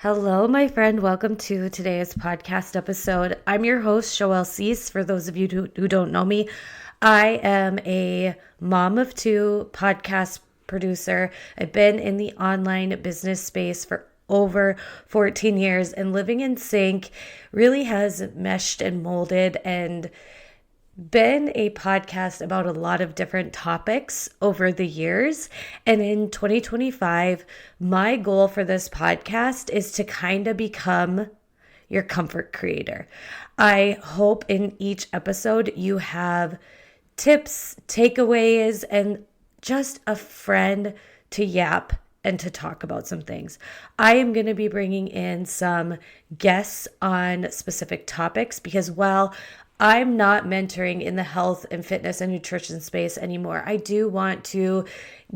Hello, my friend. Welcome to today's podcast episode. I'm your host, Joelle Cease. For those of you who don't know me, I am a mom of two, podcast producer. I've been in the online business space for over 14 years, and Living in Sync really has meshed and molded and been a podcast about a lot of different topics over the years. And in 2025, my goal for this podcast is to kind of become your comfort creator. I hope in each episode you have tips, takeaways, and just a friend to yap and to talk about some things. I am going to be bringing in some guests on specific topics because while I'm not mentoring in the health and fitness and nutrition space anymore, I do want to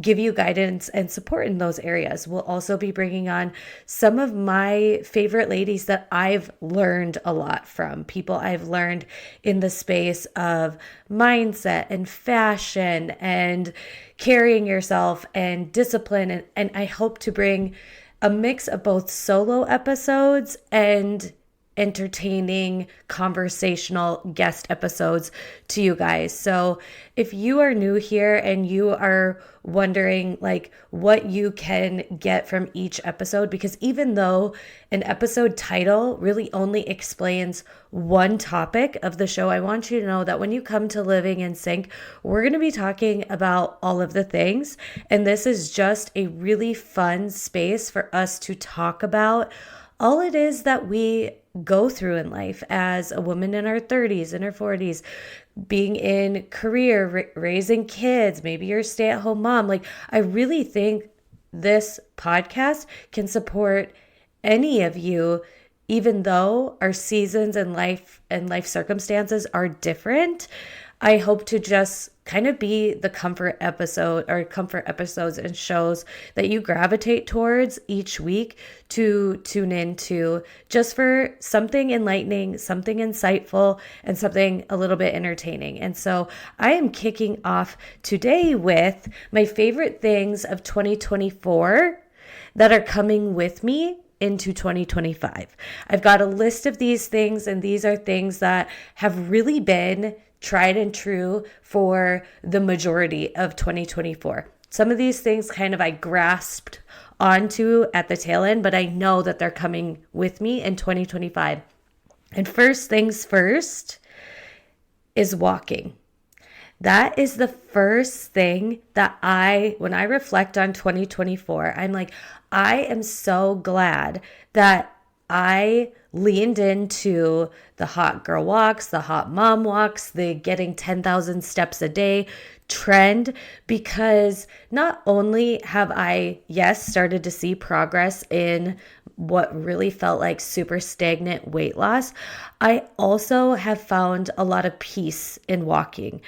give you guidance and support in those areas. We'll also be bringing on some of my favorite ladies that I've learned a lot from, people I've learned in the space of mindset and fashion and carrying yourself and discipline. And I hope to bring a mix of both solo episodes and entertaining conversational guest episodes to you guys. So if you are new here and you are wondering like what you can get from each episode, because even though an episode title really only explains one topic of the show, I want you to know that when you come to Living in Sync, we're going to be talking about all of the things. And this is just a really fun space for us to talk about all it is that we go through in life as a woman in our 30s and our 40s, being in career, raising kids, maybe you're a stay-at-home mom. Like, I really think this podcast can support any of you, even though our seasons in life and life circumstances are different. I hope to just kind of be the comfort episodes and shows that you gravitate towards each week to tune into, just for something enlightening, something insightful, and something a little bit entertaining. And so I am kicking off today with my favorite things of 2024 that are coming with me into 2025. I've got a list of these things, and these are things that have really been tried and true for the majority of 2024. Some of these things kind of I grasped onto at the tail end, but I know that they're coming with me in 2025. And first things first is walking. That is the first thing that when I reflect on 2024, I'm like, I am so glad that I leaned into the hot girl walks, the hot mom walks, the getting 10,000 steps a day trend, because not only have I, started to see progress in what really felt like super stagnant weight loss, I also have found a lot of peace in walking.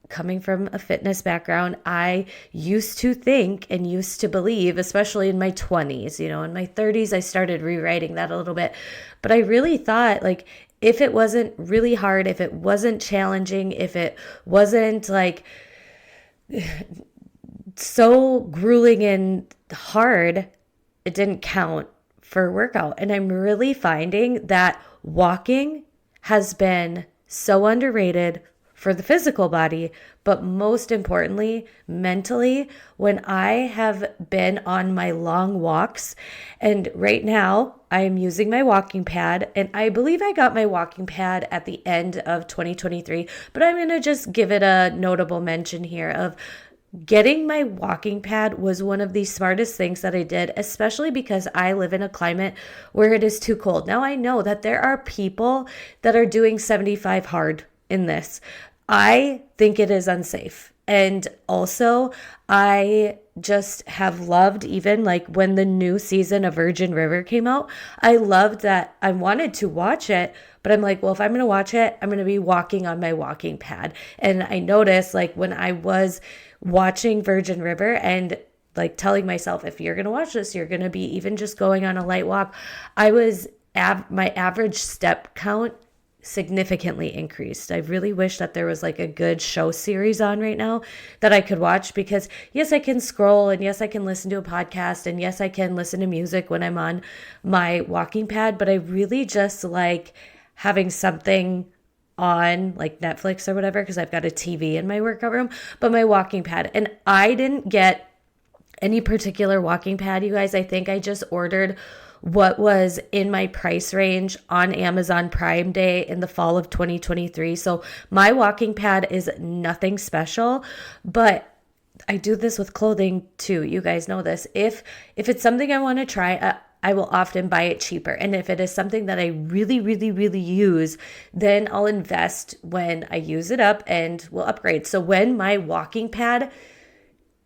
Coming from a fitness background, I used to think and used to believe, especially in my 20s, in my 30s, I started rewriting that a little bit. But I really thought, like, if it wasn't really hard, if it wasn't challenging, if it wasn't like so grueling and hard, it didn't count for a workout. And I'm really finding that walking has been so underrated for the physical body, but most importantly, mentally, when I have been on my long walks. And right now I am using my walking pad, and I believe I got my walking pad at the end of 2023, but I'm going to just give it a notable mention here of getting my walking pad was one of the smartest things that I did, especially because I live in a climate where it is too cold. Now I know that there are people that are doing 75 hard in this. I think it is unsafe. And also, I just have loved, even like when the new season of Virgin River came out, I loved that. I wanted to watch it, but I'm like, well, if I'm going to watch it, I'm going to be walking on my walking pad. And I noticed, like, when I was watching Virgin River and like telling myself, if you're going to watch this, you're going to be even just going on a light walk, my average step count significantly increased. I really wish that there was like a good show series on right now that I could watch, because yes, I can scroll, and yes, I can listen to a podcast, and yes, I can listen to music when I'm on my walking pad, but I really just like having something on like Netflix or whatever, because I've got a TV in my workout room, but my walking pad. And I didn't get any particular walking pad, you guys. I think I just ordered what was in my price range on Amazon Prime Day in the fall of 2023. So my walking pad is nothing special, but I do this with clothing too. You guys know this. If it's something I want to try, I will often buy it cheaper. And if it is something that I really, really, really use, then I'll invest when I use it up and will upgrade. So when my walking pad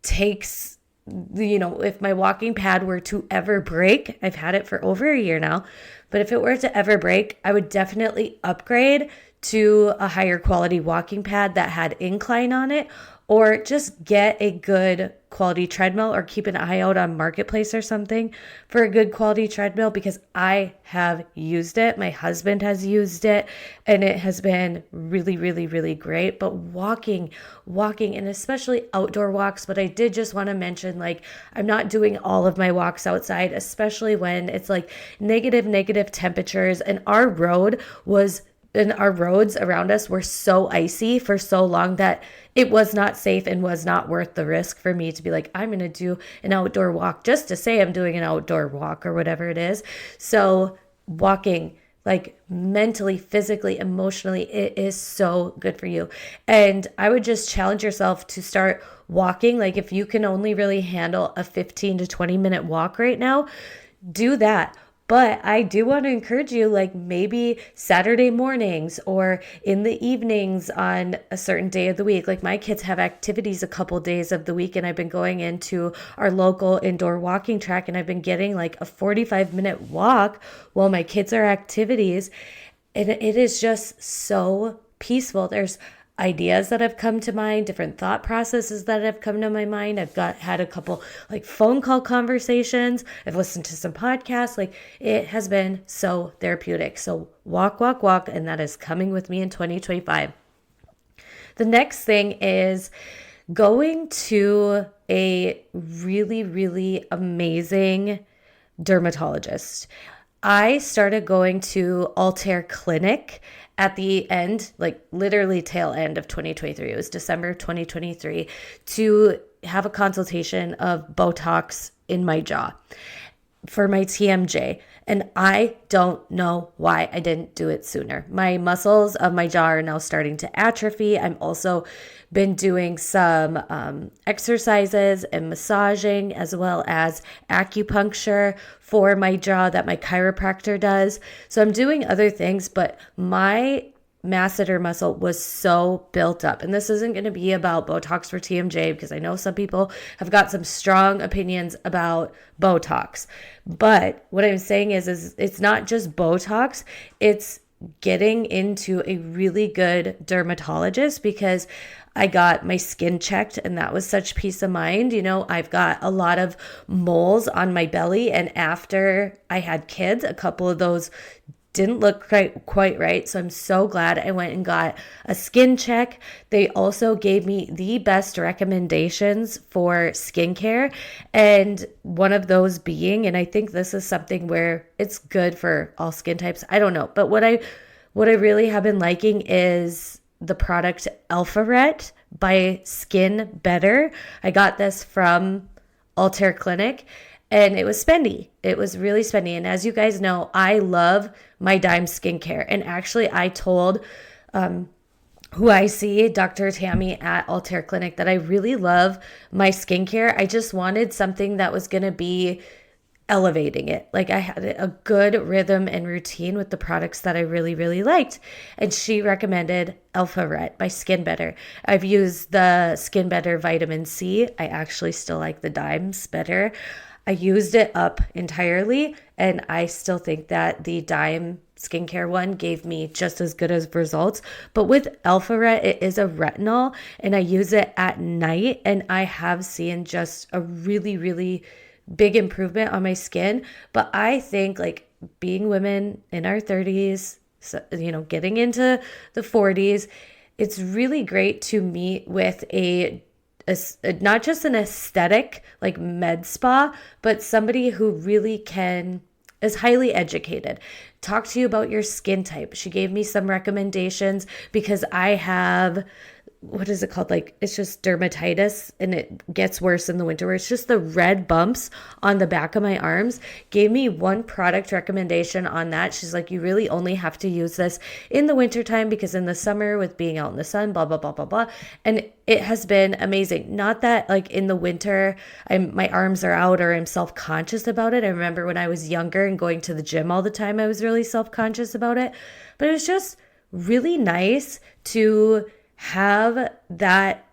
takes, if my walking pad were to ever break, I've had it for over a year now, but if it were to ever break, I would definitely upgrade to a higher quality walking pad that had incline on it, or just get a good quality treadmill, or keep an eye out on Marketplace or something for a good quality treadmill, because I have used it. My husband has used it, and it has been really, really, really great. But walking, and especially outdoor walks. But I did just want to mention, like, I'm not doing all of my walks outside, especially when it's like negative temperatures, and our roads around us were so icy for so long that it was not safe and was not worth the risk for me to be like, I'm going to do an outdoor walk just to say I'm doing an outdoor walk or whatever it is. So walking, like mentally, physically, emotionally, it is so good for you. And I would just challenge yourself to start walking. Like, if you can only really handle a 15 to 20 minute walk right now, do that. But I do want to encourage you, like maybe Saturday mornings or in the evenings on a certain day of the week. Like, my kids have activities a couple days of the week, and I've been going into our local indoor walking track, and I've been getting like a 45-minute walk while my kids are activities. And it is just so peaceful. There's ideas that have come to mind, different thought processes that have come to my mind. I've had a couple like phone call conversations. I've listened to some podcasts. Like, it has been so therapeutic. So walk, and that is coming with me in 2025. The next thing is going to a really, really amazing dermatologist. I started going to Altair Clinic at the end, like literally tail end of 2023. It was December 2023, to have a consultation of Botox in my jaw for my TMJ. And I don't know why I didn't do it sooner. My muscles of my jaw are now starting to atrophy. I'm also been doing some exercises and massaging, as well as acupuncture for my jaw that my chiropractor does. So I'm doing other things, but my masseter muscle was so built up. And this isn't going to be about Botox for TMJ, because I know some people have got some strong opinions about Botox. But what I'm saying is it's not just Botox, it's getting into a really good dermatologist, because I got my skin checked, and that was such peace of mind. I've got a lot of moles on my belly, and after I had kids, a couple of those didn't look quite right. So I'm so glad I went and got a skin check. They also gave me the best recommendations for skincare, and one of those being, and I think this is something where it's good for all skin types, I don't know, but what I really have been liking is the product AlphaRet by Skin Better. I got this from Altair Clinic, and it was spendy. It was really spendy. And as you guys know, I love my Dime skincare. And actually, I told who I see, Dr. Tammy at Altair Clinic, that I really love my skincare. I just wanted something that was going to be elevating it. Like, I had a good rhythm and routine with the products that I really, really liked. And she recommended AlphaRet by Skin Better. I've used the Skin Better Vitamin C. I actually still like the Dimes better. I used it up entirely, and I still think that the Dime skincare one gave me just as good as results. But with AlphaRet, it is a retinol, and I use it at night, and I have seen just a really, really big improvement on my skin. But I think, like, being women in our 30s, so, getting into the 40s, it's really great to meet with a not just an aesthetic like med spa, but somebody who really is highly educated. Talk to you about your skin type. She gave me some recommendations because I have, what is it called? Like, it's just dermatitis, and it gets worse in the winter, where it's just the red bumps on the back of my arms. Gave me one product recommendation on that. She's like, you really only have to use this in the wintertime, because in the summer with being out in the sun, blah, blah, blah, blah, blah. And it has been amazing. Not that like in the winter, my arms are out or I'm self-conscious about it. I remember when I was younger and going to the gym all the time, I was really self-conscious about it. But it was just really nice to have that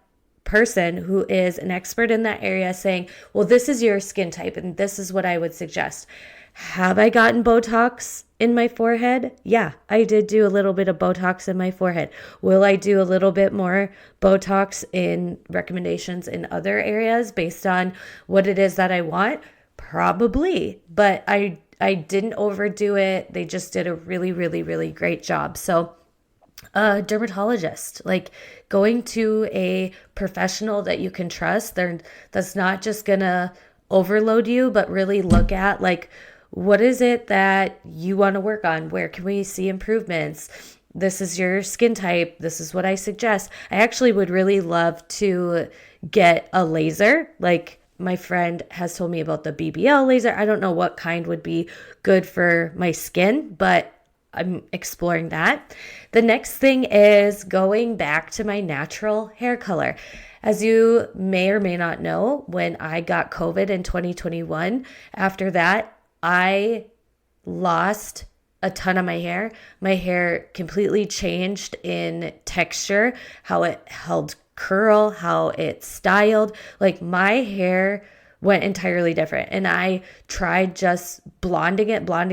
person who is an expert in that area saying, well, this is your skin type and this is what I would suggest. Have I gotten Botox in my forehead? Yeah, I did do a little bit of Botox in my forehead. Will I do a little bit more Botox in recommendations in other areas based on what it is that I want? Probably, but I didn't overdo it. They just did a really, really, really great job. So a dermatologist, like going to a professional that you can trust, that's not just gonna overload you, but really look at like, what is it that you want to work on? Where can we see improvements? This is your skin type. This is what I suggest. I actually would really love to get a laser. Like, my friend has told me about the BBL laser. I don't know what kind would be good for my skin, but I'm exploring that. The next thing is going back to my natural hair color. As you may or may not know, when I got COVID in 2021, after that, I lost a ton of my hair. My hair completely changed in texture, how it held curl, how it styled. Like, my hair went entirely different. And I tried just blonding it. I'm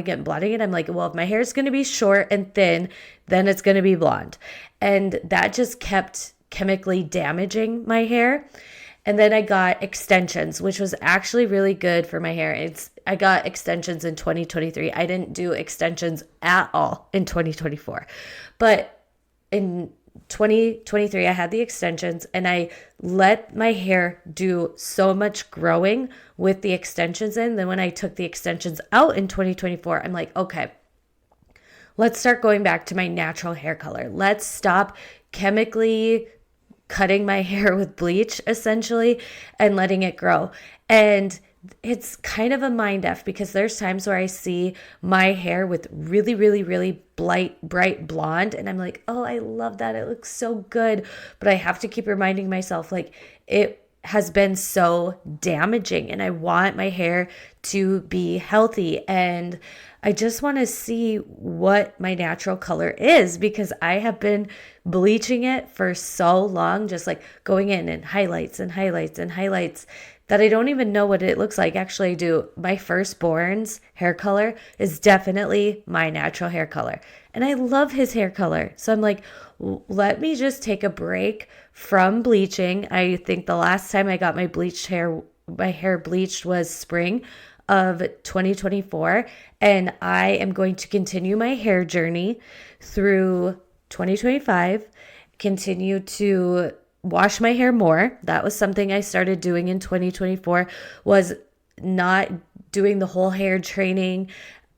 like, well, if my hair is going to be short and thin, then it's going to be blonde. And that just kept chemically damaging my hair. And then I got extensions, which was actually really good for my hair. I got extensions in 2023. I didn't do extensions at all in 2024. But in 2023, I had the extensions, and I let my hair do so much growing with the extensions in. Then when I took the extensions out in 2024, I'm like, okay, let's start going back to my natural hair color. Let's stop chemically cutting my hair with bleach, essentially, and letting it grow. And it's kind of a mind F, because there's times where I see my hair with really, really, really bright blonde, and I'm like, oh, I love that. It looks so good. But I have to keep reminding myself, like, it has been so damaging, and I want my hair to be healthy. And I just want to see what my natural color is, because I have been bleaching it for so long, just like going in and highlights that I don't even know what it looks like. Actually, I do. My firstborn's hair color is definitely my natural hair color. And I love his hair color. So I'm like, let me just take a break from bleaching. I think the last time I got my hair bleached was spring of 2024. And I am going to continue my hair journey through 2025, continue to wash my hair more. That was something I started doing in 2024, was not doing the whole hair training.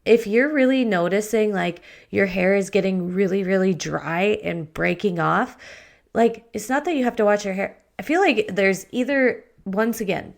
If you're really noticing like your hair is getting really, really dry and breaking off, like, it's not that you have to wash your hair. I feel like there's either, once again,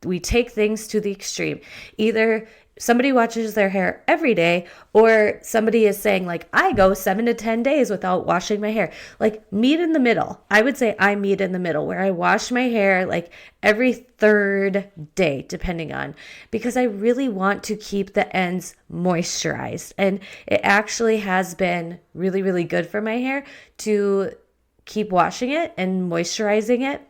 we take things to the extreme. Either somebody washes their hair every day, or somebody is saying like, I go 7 to 10 days without washing my hair. Like, meet in the middle. I would say I meet in the middle, where I wash my hair like every third day, depending on, because I really want to keep the ends moisturized. And it actually has been really, really good for my hair to keep washing it and moisturizing it,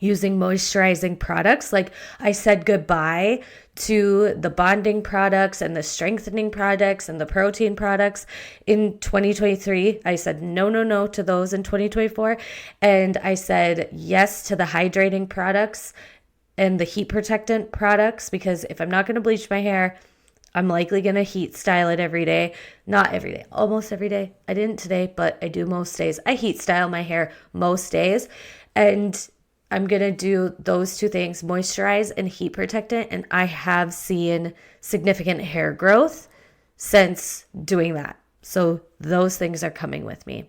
using moisturizing products. Like, I said goodbye to the bonding products and the strengthening products and the protein products in 2023. I said no to those in 2024. And I said yes to the hydrating products and the heat protectant products, because if I'm not going to bleach my hair, I'm likely going to heat style it every day. Not every day, almost every day. I didn't today, but I do most days. I heat style my hair most days. And I'm going to do those two things, moisturize and heat protect it. And I have seen significant hair growth since doing that. So those things are coming with me.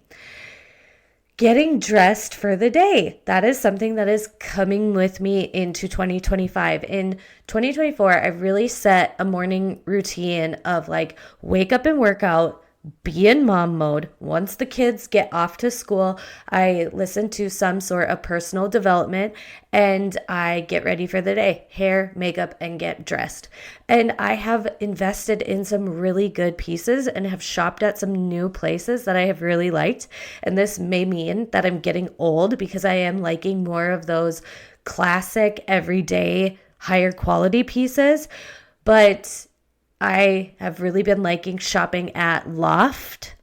Getting dressed for the day. That is something that is coming with me into 2025. In 2024, I've really set a morning routine of like wake up and work out, be in mom mode. Once the kids get off to school, I listen to some sort of personal development and I get ready for the day, hair, makeup, and get dressed. And I have invested in some really good pieces and have shopped at some new places that I have really liked. And this may mean that I'm getting old because I am liking more of those classic, everyday, higher quality pieces. But I have really been liking shopping at Loft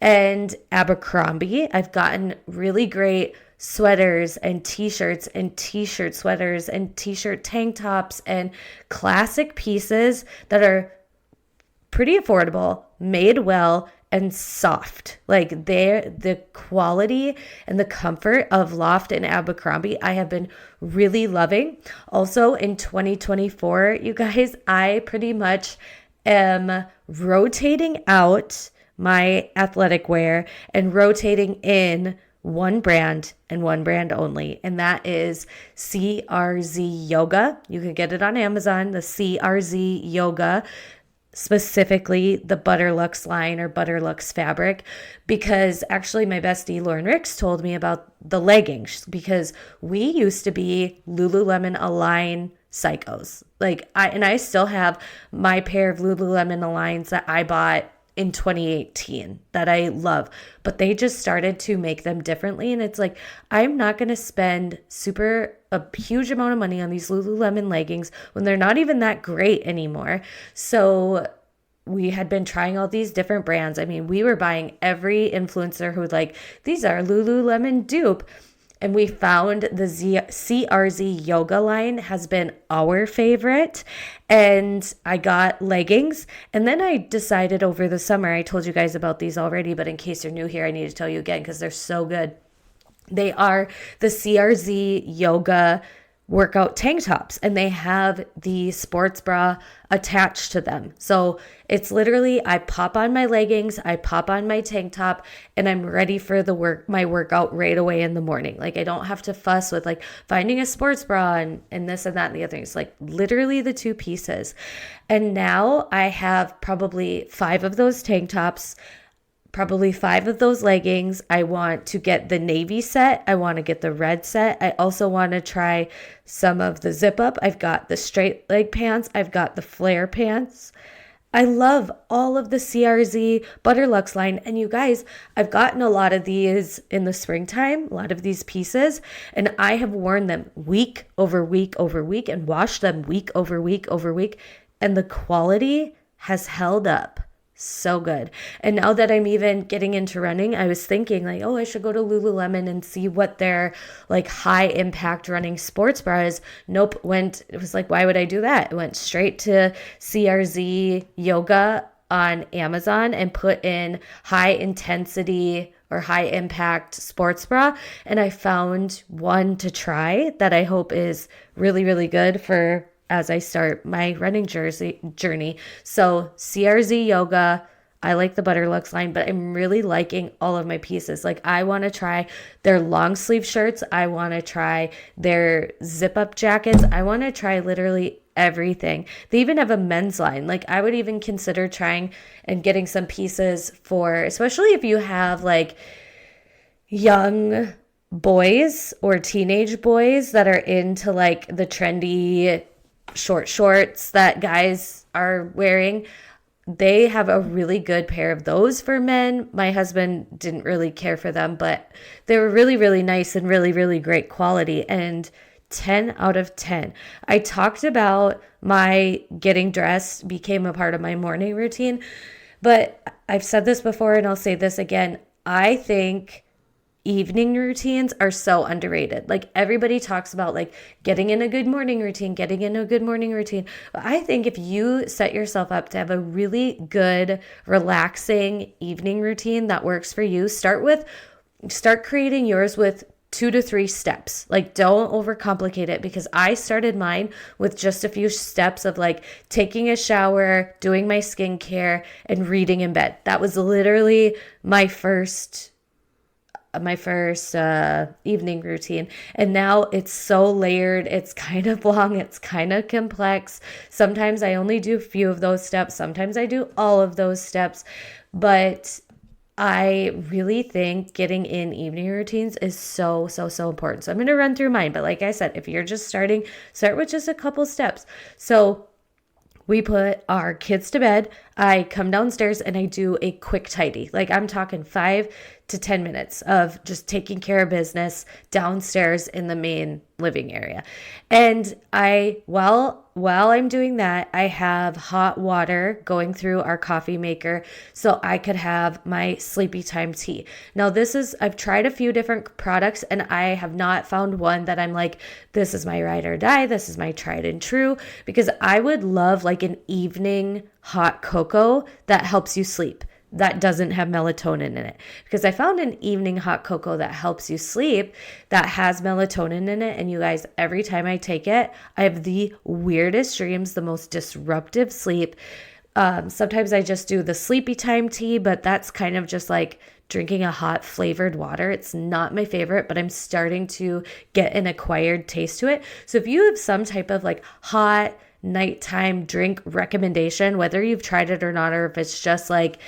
and Abercrombie. I've gotten really great sweaters and t-shirts and t-shirt sweaters and t-shirt tank tops and classic pieces that are pretty affordable, made well, and soft. Like the quality and the comfort of Loft and Abercrombie, I have been really loving. Also in 2024, you guys, I pretty much am rotating out my athletic wear and rotating in one brand and one brand only, and that is CRZ Yoga. You can get it on Amazon, the CRZ Yoga, specifically the Butterlux line or Butterlux fabric, because actually my bestie Lauren Ricks told me about the leggings, because we used to be Lululemon Align psychos. Like I still have my pair of Lululemon Aligns that I bought in 2018 that I love, but they just started to make them differently. And it's like, I'm not going to spend a huge amount of money on these Lululemon leggings when they're not even that great anymore. So we had been trying all these different brands. I mean, we were buying every influencer who like, these are Lululemon dupe. And we found the CRZ Yoga line has been our favorite. And I got leggings. And then I decided over the summer, I told you guys about these already, but in case you're new here, I need to tell you again because they're so good. They are the CRZ Yoga workout tank tops, and they have the sports bra attached to them. So it's literally, I pop on my leggings, I pop on my tank top, and I'm ready for my workout right away in the morning. Like I don't have to fuss with like finding a sports bra and this and that and the other things. Like literally the two pieces. And now I have probably 5 of those tank tops, probably 5 of those leggings. I want to get the navy set. I want to get the red set. I also want to try some of the zip up. I've got the straight leg pants. I've got the flare pants. I love all of the CRZ Butterlux line. And you guys, I've gotten a lot of these in the springtime, a lot of these pieces, and I have worn them week over week over week and washed them week over week over week. And the quality has held up so good. And now that I'm even getting into running, I was thinking like, oh, I should go to Lululemon and see what their like high impact running sports bra is. Nope. It was like, why would I do that? It went straight to CRZ Yoga on Amazon and put in high intensity or high impact sports bra. And I found one to try that I hope is really, really good for as I start my running journey. So CRZ Yoga, I like the Butterlux line, but I'm really liking all of my pieces. Like I want to try their long sleeve shirts. I want to try their zip up jackets. I want to try literally everything. They even have a men's line. Like I would even consider trying and getting some pieces for, especially if you have like young boys or teenage boys that are into like the trendy short shorts that guys are wearing. They have a really good pair of those for men. My husband didn't really care for them, but they were really, really nice and really, really great quality, and 10 out of 10. I talked about my getting dressed became a part of my morning routine, but I've said this before and I'll say this again. I think evening routines are so underrated. Like everybody talks about like getting in a good morning routine, getting in a good morning routine. But I think if you set yourself up to have a really good, relaxing evening routine that works for you, start creating yours with 2 to 3 steps. Like don't overcomplicate it, because I started mine with just a few steps of like taking a shower, doing my skincare, and reading in bed. That was literally my first evening routine. And now it's so layered. It's kind of long. It's kind of complex. Sometimes I only do a few of those steps. Sometimes I do all of those steps. But I really think getting in evening routines is so, so, so important. So I'm going to run through mine. But like I said, if you're just starting, start with just a couple steps. So we put our kids to bed. I come downstairs and I do a quick tidy. Like I'm talking 5 to 10 minutes of just taking care of business downstairs in the main living area. And while I'm doing that, I have hot water going through our coffee maker so I could have my sleepy time tea. Now I've tried a few different products and I have not found one that I'm like, this is my ride or die. This is my tried and true, because I would love like an evening hot cocoa that helps you sleep, that doesn't have melatonin in it. Because I found an evening hot cocoa that helps you sleep that has melatonin in it. And you guys, every time I take it, I have the weirdest dreams, the most disruptive sleep. Sometimes I just do the sleepy time tea, but that's kind of just like drinking a hot flavored water. It's not my favorite, but I'm starting to get an acquired taste to it. So if you have some type of like hot nighttime drink recommendation, whether you've tried it or not, or if it's just like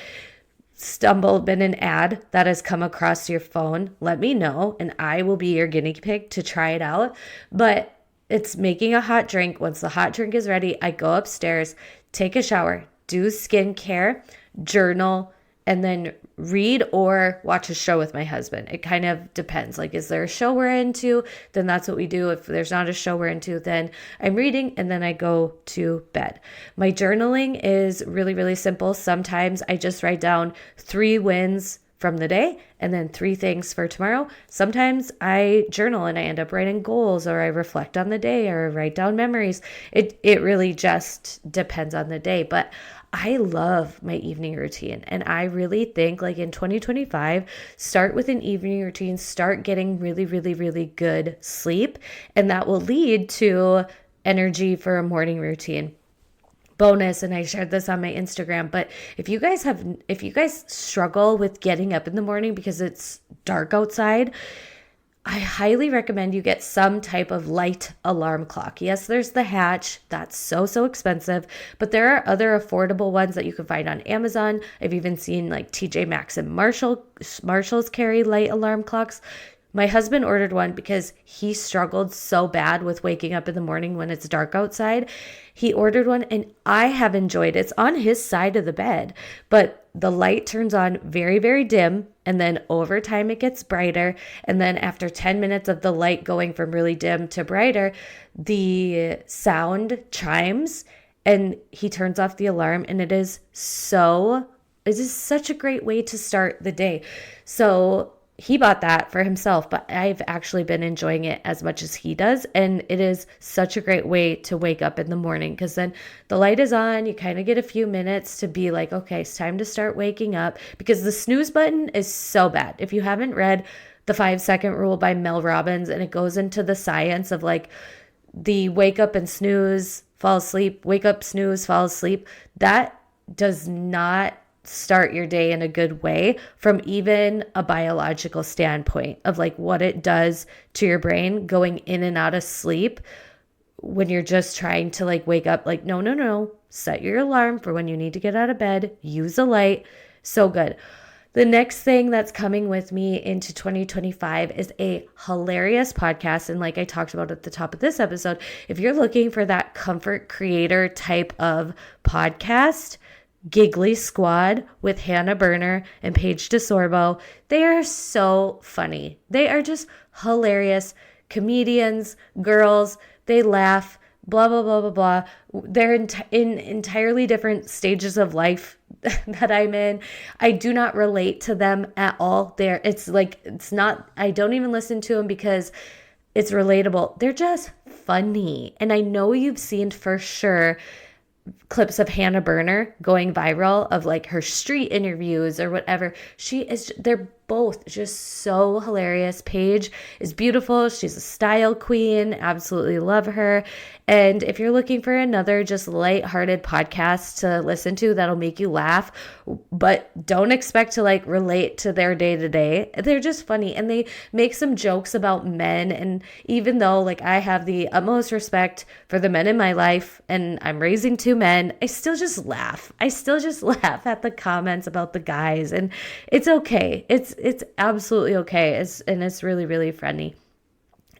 been an ad that has come across your phone, let me know and I will be your guinea pig to try it out. But it's making a hot drink. Once the hot drink is ready, I go upstairs, take a shower, do skincare, journal, and then read or watch a show with my husband. It kind of depends. Like, is there a show we're into? Then that's what we do. If there's not a show we're into, then I'm reading and then I go to bed. My journaling is really, really simple. Sometimes I just write down 3 wins from the day and then 3 things for tomorrow. Sometimes I journal and I end up writing goals, or I reflect on the day, or write down memories. It really just depends on the day. But I love my evening routine, and I really think like in 2025, start with an evening routine, start getting really, really, really good sleep, and that will lead to energy for a morning routine. Bonus, and I shared this on my Instagram, but if you guys struggle with getting up in the morning because it's dark outside, I highly recommend you get some type of light alarm clock. Yes, there's the Hatch. That's so expensive, but there are other affordable ones that you can find on Amazon. I've even seen like TJ Maxx and Marshalls carry light alarm clocks. My husband ordered one because he struggled so bad with waking up in the morning when it's dark outside. He ordered one and I have enjoyed it. It's on his side of the bed, but the light turns on very, very dim, and then over time it gets brighter. And then after 10 minutes of the light going from really dim to brighter, the sound chimes and he turns off the alarm, and it is such a great way to start the day. So he bought that for himself, but I've actually been enjoying it as much as he does. And it is such a great way to wake up in the morning, because then the light is on. You kind of get a few minutes to be like, okay, it's time to start waking up, because the snooze button is so bad. If you haven't read The 5-Second Rule by Mel Robbins, and it goes into the science of like the wake up and snooze, fall asleep, wake up, snooze, fall asleep, that does not start your day in a good way from even a biological standpoint of like what it does to your brain going in and out of sleep when you're just trying to like wake up. Like, no, set your alarm for when you need to get out of bed, use a light. So good. The next thing that's coming with me into 2025 is a hilarious podcast. And like I talked about at the top of this episode, if you're looking for that comfort creator type of podcast, Giggly Squad with Hannah Berner and Paige DeSorbo. They are so funny. They are just hilarious comedians, girls. They laugh. blah, blah, blah, blah, blah. They're in entirely different stages of life that I'm in. I do not relate to them at all. It's not, I don't even listen to them because it's relatable. They're just funny. And I know you've seen for sure clips of Hannah Berner going viral of like her street interviews or whatever. They're both just so hilarious. Paige is beautiful. She's a style queen. Absolutely love her. And if you're looking for another just lighthearted podcast to listen to that'll make you laugh, but don't expect to like relate to their day to day, they're just funny. And they make some jokes about men. And even though like I have the utmost respect for the men in my life and I'm raising two men, I still just laugh. I still just laugh at the comments about the guys. And it's okay. It's absolutely okay. It's really, really funny.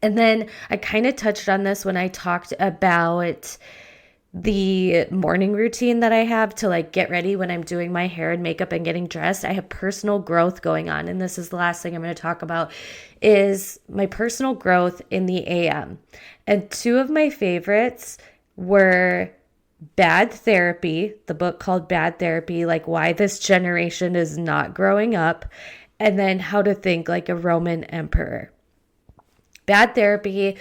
And then I kind of touched on this when I talked about the morning routine that I have to like get ready when I'm doing my hair and makeup and getting dressed. I have personal growth going on. And this is the last thing I'm going to talk about is my personal growth in the AM. And two of my favorites were Bad Therapy, the book called Bad Therapy, like why this generation is not growing up, and then How to Think Like a Roman Emperor. Bad Therapy,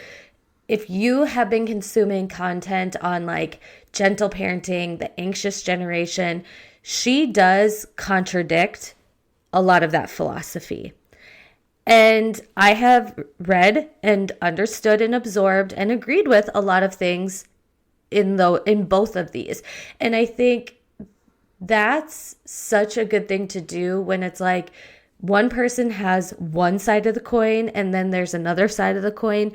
if you have been consuming content on like gentle parenting, the anxious generation, she does contradict a lot of that philosophy. And I have read and understood and absorbed and agreed with a lot of things in both of these. And I think that's such a good thing to do when it's like one person has one side of the coin and then there's another side of the coin.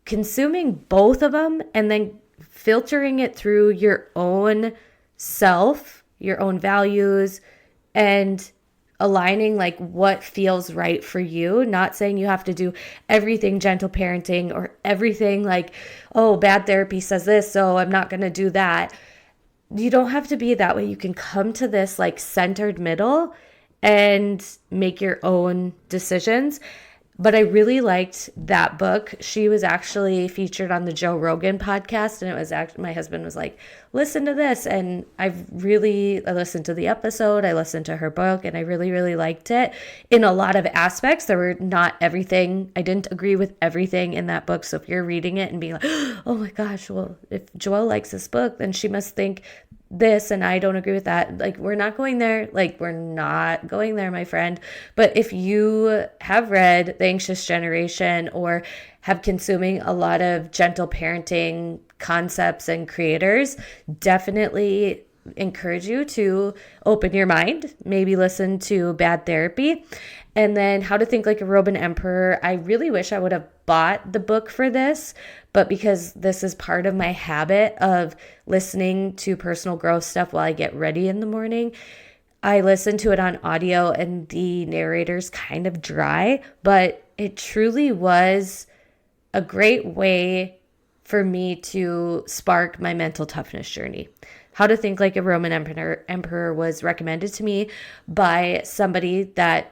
Consuming both of them and then filtering it through your own self, your own values, and aligning like what feels right for you. Not saying you have to do everything gentle parenting or everything like, oh, Bad Therapy says this, so I'm not going to do that. You don't have to be that way. You can come to this like centered middle and make your own decisions. But I really liked that book. She was actually featured on the Joe Rogan podcast, and it was actually, my husband was like, listen to this. And I listened to the episode, I listened to her book, and I really, really liked it in a lot of aspects. There were not everything, I didn't agree with everything in that book. So if you're reading it and being like, oh my gosh, well, if Joelle likes this book, then she must think this and I don't agree with that. Like, we're not going there. Like, we're not going there, my friend. But if you have read The Anxious Generation or have consuming a lot of gentle parenting concepts and creators, definitely encourage you to open your mind, maybe listen to Bad Therapy. And then How to Think Like a Roman Emperor. I really wish I would have bought the book for this, but because this is part of my habit of listening to personal growth stuff while I get ready in the morning, I listen to it on audio and the narrator's kind of dry, but it truly was a great way for me to spark my mental toughness journey. How to Think Like a Roman Emperor was recommended to me by somebody that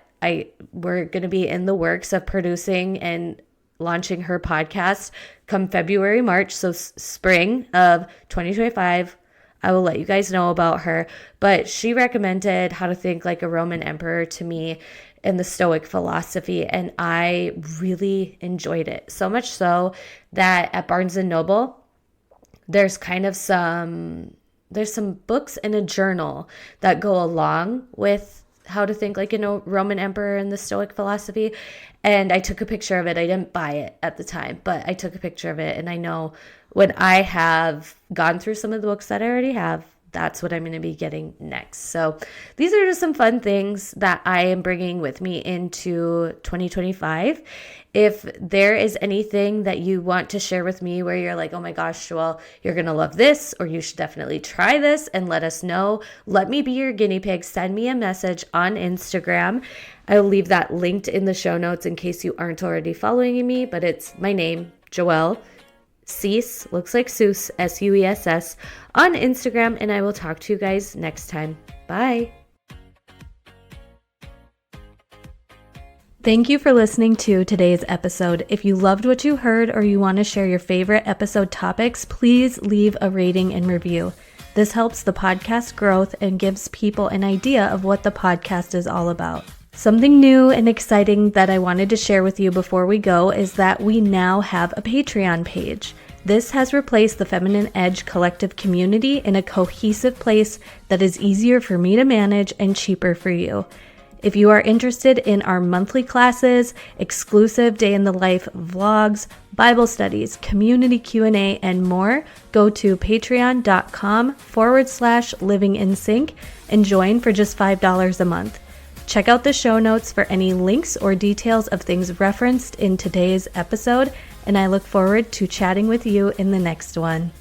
we're going to be in the works of producing and launching her podcast come February, March. So spring of 2025, I will let you guys know about her. But she recommended How to Think Like a Roman Emperor to me in the Stoic philosophy. And I really enjoyed it. So much so that at Barnes & Noble, there's some books in a journal that go along with How to Think Like a Roman Emperor in the Stoic philosophy. And I took a picture of it. I didn't buy it at the time, but I took a picture of it. And I know when I have gone through some of the books that I already have, that's what I'm going to be getting next. So these are just some fun things that I am bringing with me into 2025. If there is anything that you want to share with me where you're like, oh my gosh, Joelle, you're going to love this, or you should definitely try this, and let us know. Let me be your guinea pig. Send me a message on Instagram. I'll leave that linked in the show notes in case you aren't already following me, but it's my name, Joelle Suess, looks like Seuss, Suess, on Instagram, and I will talk to you guys next time. Bye. Thank you for listening to today's episode. If you loved what you heard or you want to share your favorite episode topics, please leave a rating and review. This helps the podcast growth and gives people an idea of what the podcast is all about. Something new and exciting that I wanted to share with you before we go is that we now have a Patreon page. This has replaced the Feminine Edge collective community in a cohesive place that is easier for me to manage and cheaper for you. If you are interested in our monthly classes, exclusive day in the life vlogs, Bible studies, community Q&A, and more, go to patreon.com/livingInSync and join for just $5 a month. Check out the show notes for any links or details of things referenced in today's episode, and I look forward to chatting with you in the next one.